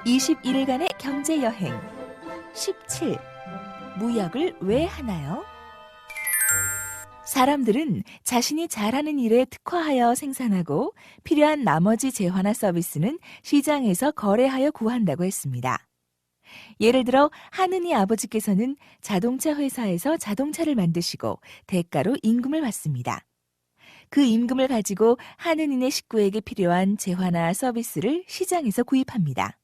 21일간의 경제여행 17. 무역을 왜 하나요? 사람들은 자신이 잘하는 일에 특화하여 생산하고 필요한 나머지 재화나 서비스는 시장에서 거래하여 구한다고 했습니다. 예를 들어 하느니 아버지께서는 자동차 회사에서 자동차를 만드시고 대가로 임금을 받습니다. 그 임금을 가지고 하느니네 식구에게 필요한 재화나 서비스를 시장에서 구입합니다.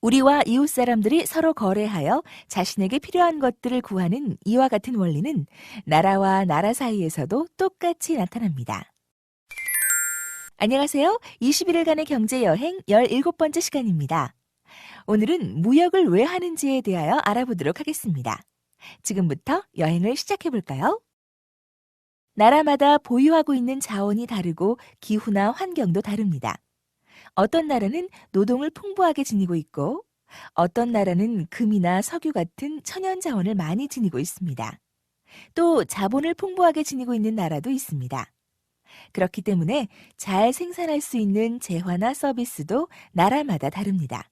우리와 이웃 사람들이 서로 거래하여 자신에게 필요한 것들을 구하는 이와 같은 원리는 나라와 나라 사이에서도 똑같이 나타납니다. 안녕하세요. 21일간의 경제여행 17번째 시간입니다. 오늘은 무역을 왜 하는지에 대하여 알아보도록 하겠습니다. 지금부터 여행을 시작해볼까요? 나라마다 보유하고 있는 자원이 다르고 기후나 환경도 다릅니다. 어떤 나라는 노동을 풍부하게 지니고 있고 어떤 나라는 금이나 석유 같은 천연 자원을 많이 지니고 있습니다. 또 자본을 풍부하게 지니고 있는 나라도 있습니다. 그렇기 때문에 잘 생산할 수 있는 재화나 서비스도 나라마다 다릅니다.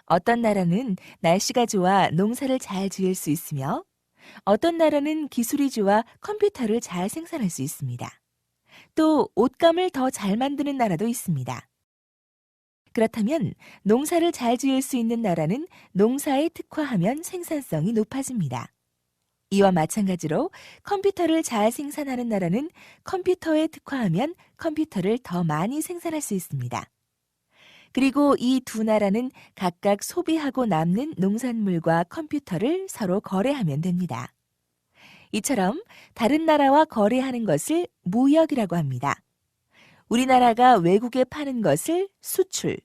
어떤 나라는 날씨가 좋아 농사를 잘 지을 수 있으며 어떤 나라는 기술이 좋아 컴퓨터를 잘 생산할 수 있습니다. 또 옷감을 더 잘 만드는 나라도 있습니다. 그렇다면 농사를 잘 지을 수 있는 나라는 농사에 특화하면 생산성이 높아집니다. 이와 마찬가지로 컴퓨터를 잘 생산하는 나라는 컴퓨터에 특화하면 컴퓨터를 더 많이 생산할 수 있습니다. 그리고 이 두 나라는 각각 소비하고 남는 농산물과 컴퓨터를 서로 거래하면 됩니다. 이처럼 다른 나라와 거래하는 것을 무역이라고 합니다. 우리나라가 외국에 파는 것을 수출,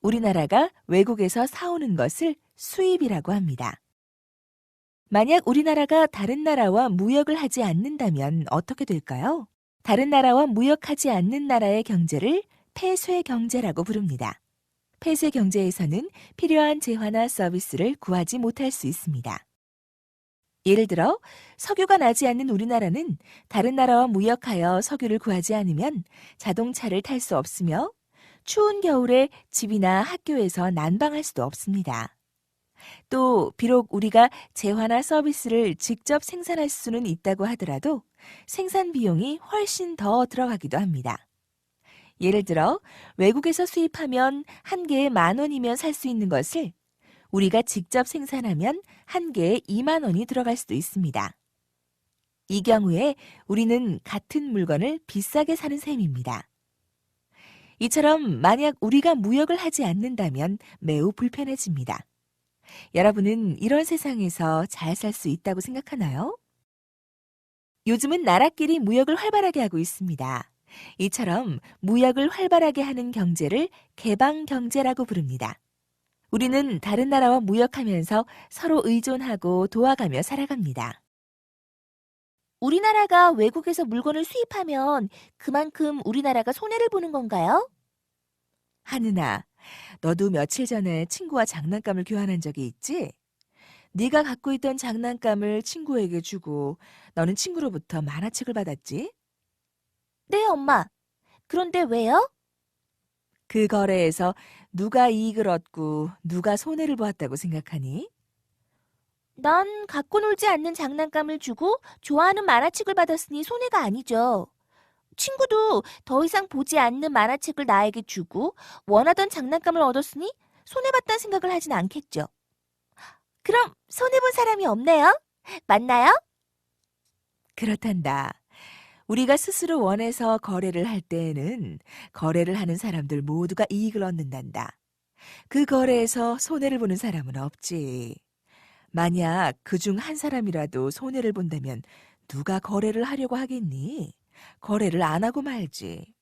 우리나라가 외국에서 사오는 것을 수입이라고 합니다. 만약 우리나라가 다른 나라와 무역을 하지 않는다면 어떻게 될까요? 다른 나라와 무역하지 않는 나라의 경제를 폐쇄 경제라고 부릅니다. 폐쇄 경제에서는 필요한 재화나 서비스를 구하지 못할 수 있습니다. 예를 들어 석유가 나지 않는 우리나라는 다른 나라와 무역하여 석유를 구하지 않으면 자동차를 탈 수 없으며 추운 겨울에 집이나 학교에서 난방할 수도 없습니다. 또 비록 우리가 재화나 서비스를 직접 생산할 수는 있다고 하더라도 생산 비용이 훨씬 더 들어가기도 합니다. 예를 들어 외국에서 수입하면 한 개에 10,000원이면 살 수 있는 것을 우리가 직접 생산하면 한 개에 20,000원이 들어갈 수도 있습니다. 이 경우에 우리는 같은 물건을 비싸게 사는 셈입니다. 이처럼 만약 우리가 무역을 하지 않는다면 매우 불편해집니다. 여러분은 이런 세상에서 잘 살 수 있다고 생각하나요? 요즘은 나라끼리 무역을 활발하게 하고 있습니다. 이처럼 무역을 활발하게 하는 경제를 개방 경제라고 부릅니다. 우리는 다른 나라와 무역하면서 서로 의존하고 도와가며 살아갑니다. 우리나라가 외국에서 물건을 수입하면 그만큼 우리나라가 손해를 보는 건가요? 하느나, 너도 며칠 전에 친구와 장난감을 교환한 적이 있지? 네가 갖고 있던 장난감을 친구에게 주고 너는 친구로부터 만화책을 받았지? 네, 엄마. 그런데 왜요? 그 거래에서 누가 이익을 얻고 누가 손해를 보았다고 생각하니? 난 갖고 놀지 않는 장난감을 주고 좋아하는 만화책을 받았으니 손해가 아니죠. 친구도 더 이상 보지 않는 만화책을 나에게 주고 원하던 장난감을 얻었으니 손해봤다는 생각을 하진 않겠죠. 그럼 손해본 사람이 없네요? 맞나요? 그렇단다. 우리가 스스로 원해서 거래를 할 때에는 거래를 하는 사람들 모두가 이익을 얻는단다. 그 거래에서 손해를 보는 사람은 없지. 만약 그중 한 사람이라도 손해를 본다면 누가 거래를 하려고 하겠니? 거래를 안 하고 말지.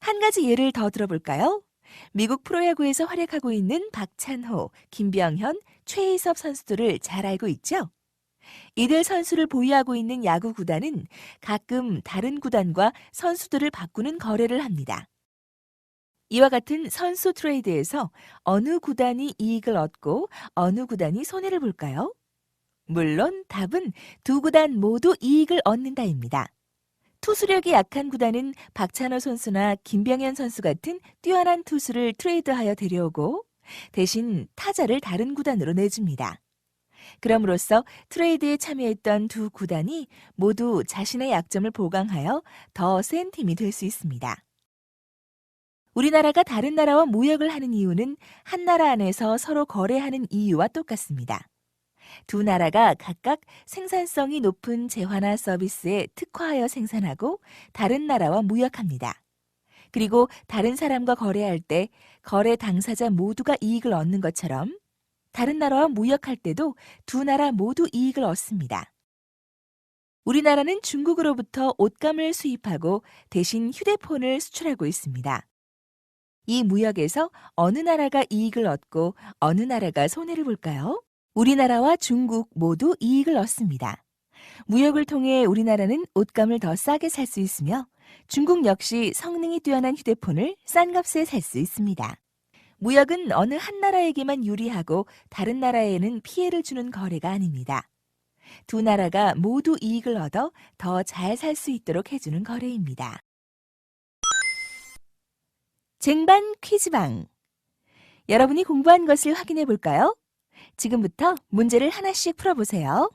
한 가지 예를 더 들어볼까요? 미국 프로야구에서 활약하고 있는 박찬호, 김병현, 최희섭 선수들을 잘 알고 있죠? 이들 선수를 보유하고 있는 야구 구단은 가끔 다른 구단과 선수들을 바꾸는 거래를 합니다. 이와 같은 선수 트레이드에서 어느 구단이 이익을 얻고 어느 구단이 손해를 볼까요? 물론 답은 두 구단 모두 이익을 얻는다입니다. 투수력이 약한 구단은 박찬호 선수나 김병현 선수 같은 뛰어난 투수를 트레이드하여 데려오고 대신 타자를 다른 구단으로 내줍니다. 그럼으로써 트레이드에 참여했던 두 구단이 모두 자신의 약점을 보강하여 더 센 팀이 될 수 있습니다. 우리나라가 다른 나라와 무역을 하는 이유는 한 나라 안에서 서로 거래하는 이유와 똑같습니다. 두 나라가 각각 생산성이 높은 재화나 서비스에 특화하여 생산하고 다른 나라와 무역합니다. 그리고 다른 사람과 거래할 때 거래 당사자 모두가 이익을 얻는 것처럼 다른 나라와 무역할 때도 두 나라 모두 이익을 얻습니다. 우리나라는 중국으로부터 옷감을 수입하고 대신 휴대폰을 수출하고 있습니다. 이 무역에서 어느 나라가 이익을 얻고 어느 나라가 손해를 볼까요? 우리나라와 중국 모두 이익을 얻습니다. 무역을 통해 우리나라는 옷감을 더 싸게 살 수 있으며 중국 역시 성능이 뛰어난 휴대폰을 싼 값에 살 수 있습니다. 무역은 어느 한 나라에게만 유리하고 다른 나라에는 피해를 주는 거래가 아닙니다. 두 나라가 모두 이익을 얻어 더 잘 살 수 있도록 해주는 거래입니다. 쟁반 퀴즈방. 여러분이 공부한 것을 확인해 볼까요? 지금부터 문제를 하나씩 풀어보세요.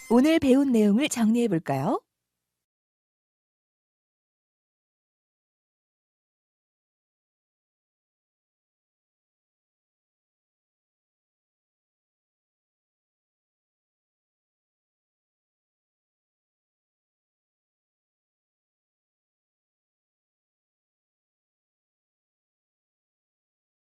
오늘 배운 내용을 정리해 볼까요?